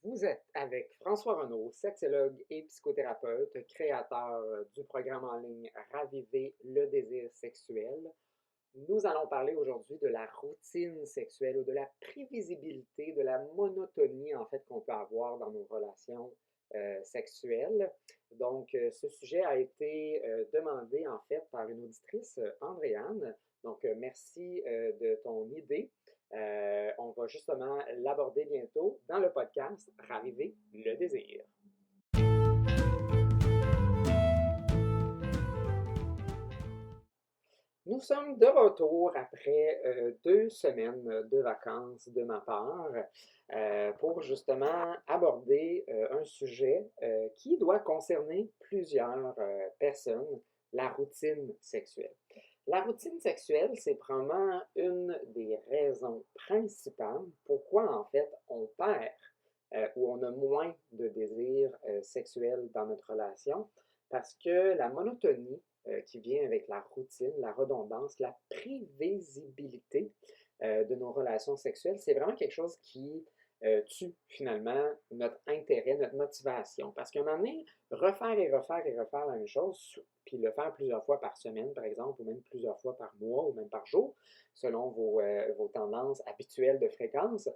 Vous êtes avec François Renaud, sexologue et psychothérapeute, créateur du programme en ligne Raviver le désir sexuel. Nous allons parler aujourd'hui de la routine sexuelle ou de la prévisibilité, de la monotonie en fait qu'on peut avoir dans nos relations sexuelles. Donc, ce sujet a été demandé en fait par une auditrice, Andréane. Donc, merci de ton idée. On va justement l'aborder bientôt dans le podcast Raviver le désir. Nous sommes de retour après 2 semaines de vacances de ma part pour justement aborder un sujet qui doit concerner plusieurs personnes, la routine sexuelle. La routine sexuelle, c'est probablement une des raisons principales pourquoi en fait on perd ou on a moins de désir sexuel dans notre relation parce que la monotonie qui vient avec la routine, la redondance, la prévisibilité de nos relations sexuelles, c'est vraiment quelque chose qui tue finalement notre intérêt, notre motivation. Parce qu'à un moment donné, refaire et refaire et refaire la même chose, puis le faire plusieurs fois par semaine, par exemple, ou même plusieurs fois par mois, ou même par jour, selon vos tendances habituelles de fréquence,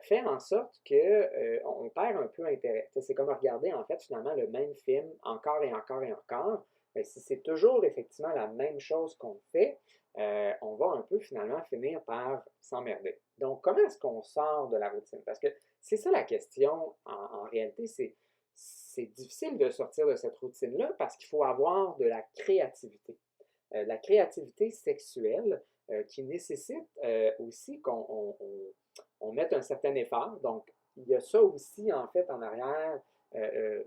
fait en sorte qu'on perd un peu intérêt. C'est comme regarder en fait finalement le même film encore et encore et encore. Mais si c'est toujours effectivement la même chose qu'on fait, on va un peu finalement finir par s'emmerder. Donc, comment est-ce qu'on sort de la routine? Parce que c'est ça la question en réalité, c'est difficile de sortir de cette routine-là parce qu'il faut avoir de la créativité sexuelle qui nécessite aussi qu'on mette un certain effort. Donc, il y a ça aussi en fait en arrière. Euh,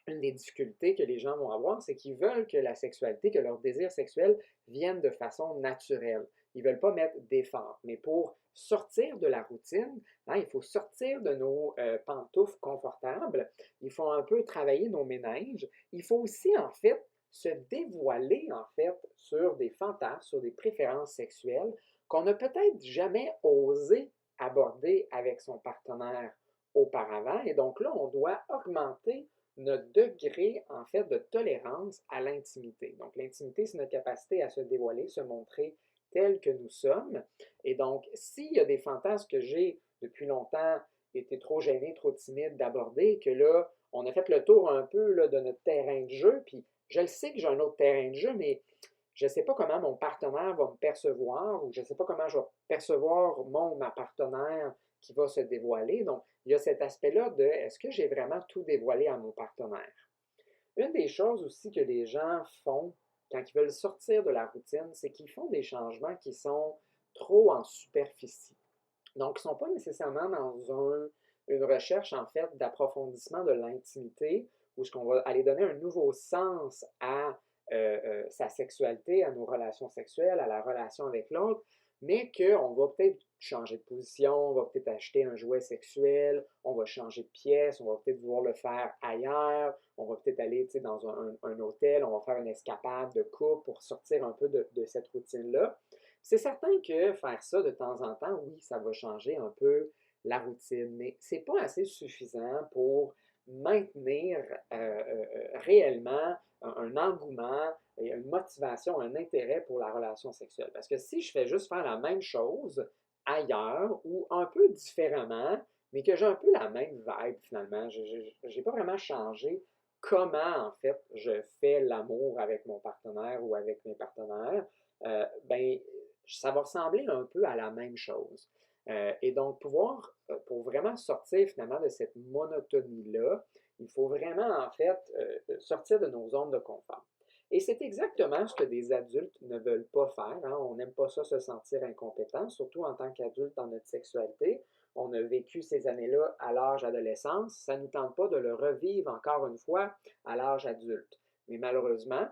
une des difficultés que les gens vont avoir, c'est qu'ils veulent que la sexualité, que leur désir sexuel vienne de façon naturelle. Ils ne veulent pas mettre d'effort. Mais pour sortir de la routine, hein, il faut sortir de nos pantoufles confortables. Il faut un peu travailler nos méninges. Il faut aussi, en fait, se dévoiler, en fait, sur des fantasmes, sur des préférences sexuelles qu'on n'a peut-être jamais osé aborder avec son partenaire auparavant. Et donc là, on doit augmenter notre degré, en fait, de tolérance à l'intimité. Donc, l'intimité, c'est notre capacité à se dévoiler, se montrer tel que nous sommes. Et donc, s'il y a des fantasmes que j'ai depuis longtemps été trop gêné, trop timide d'aborder, que là, on a fait le tour un peu là, de notre terrain de jeu, puis je le sais que j'ai un autre terrain de jeu, mais je ne sais pas comment mon partenaire va me percevoir ou je ne sais pas comment je vais percevoir mon ma partenaire qui va se dévoiler. Donc, il y a cet aspect-là de est-ce que j'ai vraiment tout dévoilé à mon partenaire? Une des choses aussi que les gens font quand ils veulent sortir de la routine, c'est qu'ils font des changements qui sont trop en superficie. Donc, ils ne sont pas nécessairement dans une recherche, en fait, d'approfondissement de l'intimité, où ce qu'on va aller donner un nouveau sens à sa sexualité, à nos relations sexuelles, à la relation avec l'autre, mais qu'on va peut-être changer de position, on va peut-être acheter un jouet sexuel, on va changer de pièce, on va peut-être vouloir le faire ailleurs, on va peut-être aller dans un hôtel, on va faire une escapade de couple pour sortir un peu de cette routine-là. C'est certain que faire ça de temps en temps, oui, ça va changer un peu la routine, mais c'est pas assez suffisant pour maintenir réellement un engouement et une motivation, un intérêt pour la relation sexuelle. Parce que si je fais juste faire la même chose ailleurs ou un peu différemment, mais que j'ai un peu la même vibe finalement, je n'ai pas vraiment changé comment en fait je fais l'amour avec mon partenaire ou avec mes partenaires, ben ça va ressembler un peu à la même chose. Et donc, pour vraiment sortir finalement de cette monotonie-là, il faut vraiment en fait sortir de nos zones de confort. Et c'est exactement ce que des adultes ne veulent pas faire. Hein. On n'aime pas ça se sentir incompétent, surtout en tant qu'adulte dans notre sexualité. On a vécu ces années-là à l'âge adolescence. Ça ne nous tente pas de le revivre encore une fois à l'âge adulte. Mais malheureusement,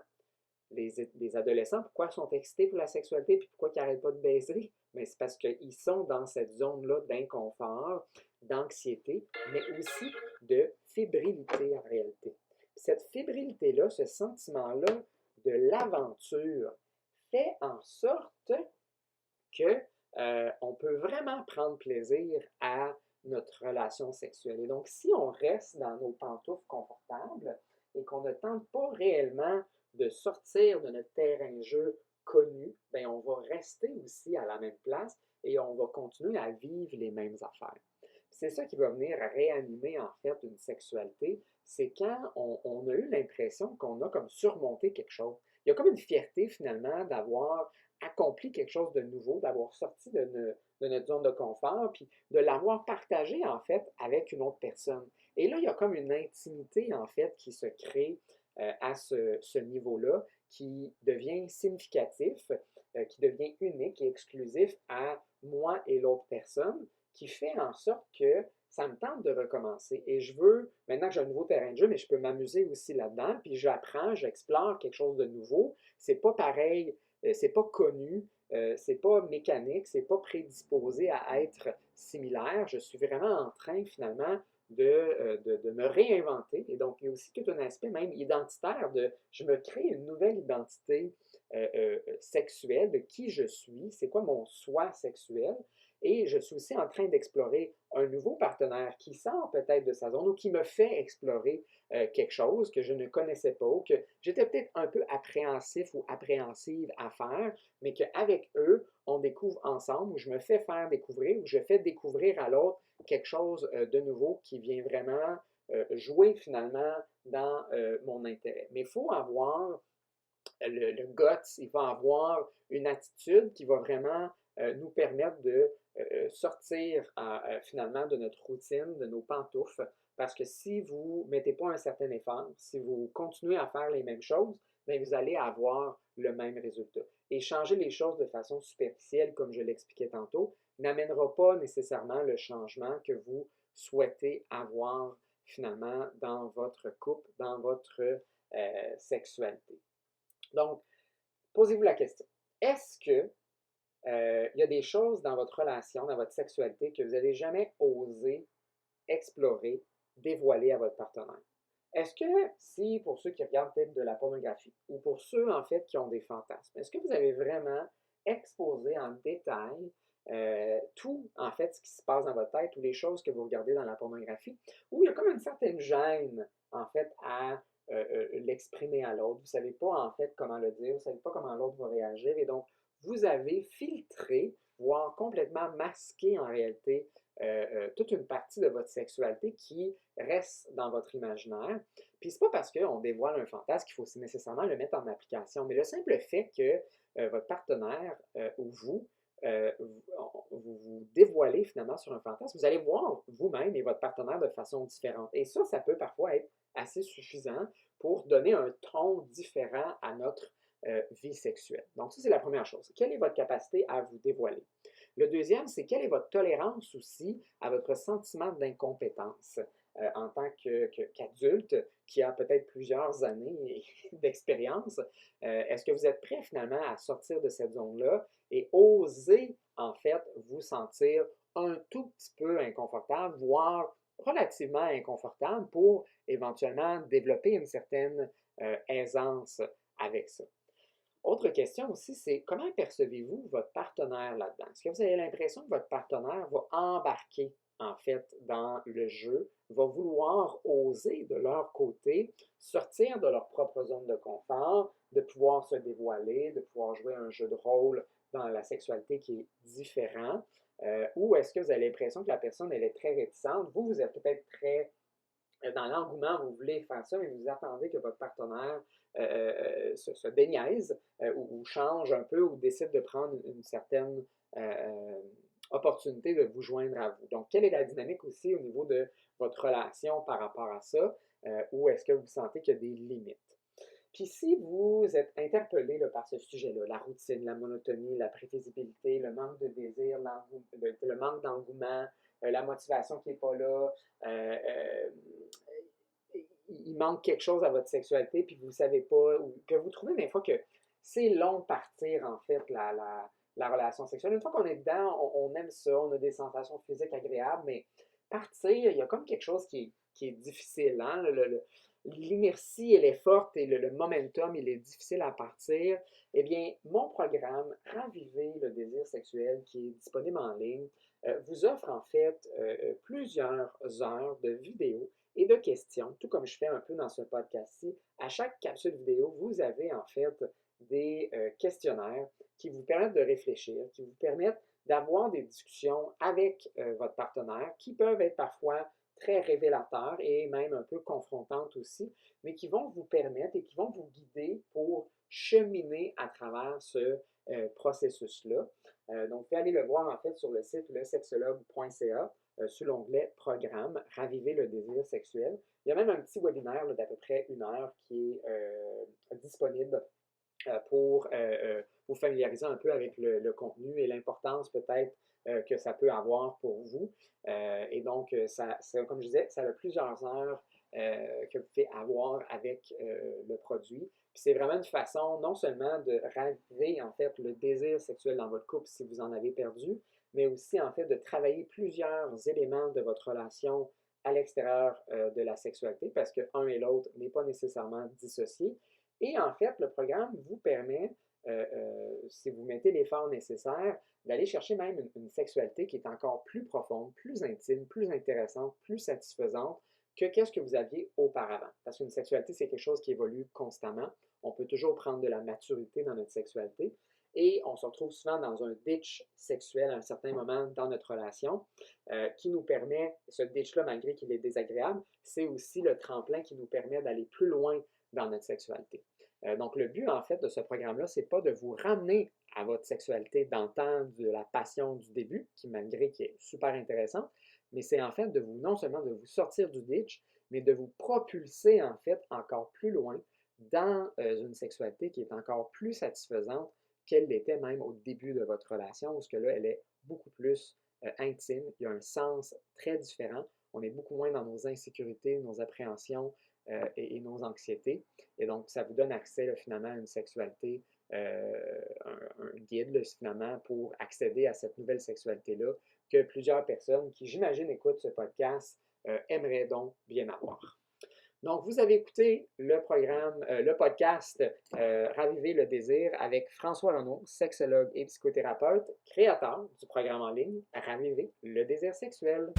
les adolescents, pourquoi ils sont excités pour la sexualité et pourquoi ils n'arrêtent pas de baiser? Mais c'est parce qu'ils sont dans cette zone-là d'inconfort, d'anxiété, mais aussi de fébrilité en réalité. Cette fébrilité-là, ce sentiment-là de l'aventure fait en sorte que on peut vraiment prendre plaisir à notre relation sexuelle. Et donc, si on reste dans nos pantoufles confortables et qu'on ne tente pas réellement de sortir de notre terrain de jeu connu, bien, on va rester aussi à la même place et on va continuer à vivre les mêmes affaires. C'est ça qui va venir réanimer en fait une sexualité, c'est quand on a eu l'impression qu'on a comme surmonté quelque chose. Il y a comme une fierté finalement d'avoir accompli quelque chose de nouveau, d'avoir sorti de notre zone de confort, puis de l'avoir partagé en fait avec une autre personne. Et là, il y a comme une intimité en fait qui se crée à ce niveau-là, qui devient significatif, qui devient unique et exclusif à moi et l'autre personne, qui fait en sorte que ça me tente de recommencer. Et je veux, maintenant que j'ai un nouveau terrain de jeu, mais je peux m'amuser aussi là-dedans, puis j'apprends, j'explore quelque chose de nouveau. C'est pas pareil, c'est pas connu, c'est pas mécanique, c'est pas prédisposé à être similaire. Je suis vraiment en train finalement de me réinventer. Et donc, il y a aussi tout un aspect même identitaire de je me crée une nouvelle identité sexuelle de qui je suis, c'est quoi mon soi sexuel. Et je suis aussi en train d'explorer un nouveau partenaire qui sort peut-être de sa zone ou qui me fait explorer quelque chose que je ne connaissais pas ou que j'étais peut-être un peu appréhensif ou appréhensive à faire, mais qu'avec eux, on découvre ensemble, ou je me fais faire découvrir, ou je fais découvrir à l'autre quelque chose de nouveau qui vient vraiment jouer finalement dans mon intérêt. Mais il faut avoir le guts, il va avoir une attitude qui va vraiment nous permettre de sortir finalement de notre routine, de nos pantoufles, parce que si vous ne mettez pas un certain effort, si vous continuez à faire les mêmes choses, bien, vous allez avoir le même résultat. Et changer les choses de façon superficielle, comme je l'expliquais tantôt, n'amènera pas nécessairement le changement que vous souhaitez avoir finalement dans votre couple, dans votre sexualité. Donc, posez-vous la question. Est-ce que il y a des choses dans votre relation, dans votre sexualité que vous n'avez jamais osé explorer, dévoiler à votre partenaire? Est-ce que si, pour ceux qui regardent peut-être de la pornographie, ou pour ceux en fait qui ont des fantasmes, est-ce que vous avez vraiment exposé en détail tout en fait ce qui se passe dans votre tête ou les choses que vous regardez dans la pornographie, où il y a comme une certaine gêne en fait à l'exprimer à l'autre. Vous ne savez pas en fait comment le dire, vous ne savez pas comment l'autre va réagir et donc vous avez filtré, voire complètement masqué en réalité toute une partie de votre sexualité qui reste dans votre imaginaire. Puis c'est pas parce qu'on dévoile un fantasme qu'il faut nécessairement le mettre en application, mais le simple fait que votre partenaire ou vous, vous dévoilez finalement sur un fantasme, vous allez voir vous-même et votre partenaire de façon différente. Et ça peut parfois être assez suffisant pour donner un ton différent à notre vie sexuelle. Donc ça, c'est la première chose. Quelle est votre capacité à vous dévoiler? Le deuxième, c'est quelle est votre tolérance aussi à votre sentiment d'incompétence en tant qu'adulte qui a peut-être plusieurs années d'expérience. Est-ce que vous êtes prêt finalement à sortir de cette zone-là et oser en fait vous sentir un tout petit peu inconfortable, voire relativement inconfortable pour éventuellement développer une certaine aisance avec ça? Autre question aussi, c'est comment percevez-vous votre partenaire là-dedans? Est-ce que vous avez l'impression que votre partenaire va embarquer en fait dans le jeu, va vouloir oser de leur côté sortir de leur propre zone de confort, de pouvoir se dévoiler, de pouvoir jouer un jeu de rôle dans la sexualité qui est différent? Ou est-ce que vous avez l'impression que la personne elle est très réticente? Vous, vous êtes peut-être très dans l'engouement, vous voulez faire ça, mais vous attendez que votre partenaire se déniaise ou change un peu ou décide de prendre une certaine opportunité de vous joindre à vous. Donc, quelle est la dynamique aussi au niveau de votre relation par rapport à ça? Ou est-ce que vous sentez qu'il y a des limites? Puis si vous êtes interpellé là, par ce sujet-là, la routine, la monotonie, la prévisibilité, le manque de désir, le manque d'engouement, la motivation qui n'est pas là, euh, euh, il manque quelque chose à votre sexualité, puis vous ne savez pas, ou que vous trouvez des fois que c'est long de partir, en fait, la relation sexuelle. Une fois qu'on est dedans, on aime ça, on a des sensations physiques agréables, mais partir, il y a comme quelque chose qui est difficile. Hein? L'inertie, elle est forte et le momentum, il est difficile à partir. Eh bien, mon programme Raviver le désir sexuel, qui est disponible en ligne, vous offre en fait plusieurs heures de vidéos et de questions, tout comme je fais un peu dans ce podcast-ci. À chaque capsule vidéo, vous avez en fait des questionnaires qui vous permettent de réfléchir, qui vous permettent d'avoir des discussions avec votre partenaire qui peuvent être parfois très révélateurs et même un peu confrontantes aussi, mais qui vont vous permettre et qui vont vous guider pour cheminer à travers ce processus-là. Donc, vous pouvez aller le voir en fait sur le site lesexologue.ca sous l'onglet Programme, Raviver le désir sexuel. Il y a même un petit webinaire d'à peu près 1 heure qui est disponible pour vous familiariser un peu avec le contenu et l'importance peut-être que ça peut avoir pour vous. Et donc, comme je disais, ça a plusieurs heures que vous pouvez avoir avec le produit. Puis c'est vraiment une façon non seulement de raviver en fait le désir sexuel dans votre couple si vous en avez perdu, mais aussi en fait de travailler plusieurs éléments de votre relation à l'extérieur de la sexualité parce que un et l'autre n'est pas nécessairement dissocié. Et en fait, le programme vous permet, si vous mettez l'effort nécessaire, d'aller chercher même une sexualité qui est encore plus profonde, plus intime, plus intéressante, plus satisfaisante que qu'est-ce que vous aviez auparavant. Parce qu'une sexualité, c'est quelque chose qui évolue constamment. On peut toujours prendre de la maturité dans notre sexualité. Et on se retrouve souvent dans un ditch sexuel à un certain moment dans notre relation qui nous permet, ce ditch-là, malgré qu'il est désagréable, c'est aussi le tremplin qui nous permet d'aller plus loin dans notre sexualité. Donc, le but, en fait, de ce programme-là, c'est pas de vous ramener à votre sexualité dans le temps de la passion du début, qui est super intéressante, mais c'est en fait de vous, non seulement de vous sortir du ditch, mais de vous propulser, en fait, encore plus loin dans une sexualité qui est encore plus satisfaisante qu'elle l'était même au début de votre relation, parce que là, elle est beaucoup plus intime, il y a un sens très différent, on est beaucoup moins dans nos insécurités, nos appréhensions et nos anxiétés. Et donc, ça vous donne accès là, finalement à une sexualité, un guide là, finalement pour accéder à cette nouvelle sexualité-là que plusieurs personnes qui, j'imagine, écoutent ce podcast aimeraient donc bien avoir. Donc, vous avez écouté le podcast Raviver le désir avec François Renaud, sexologue et psychothérapeute, créateur du programme en ligne Raviver le désir sexuel.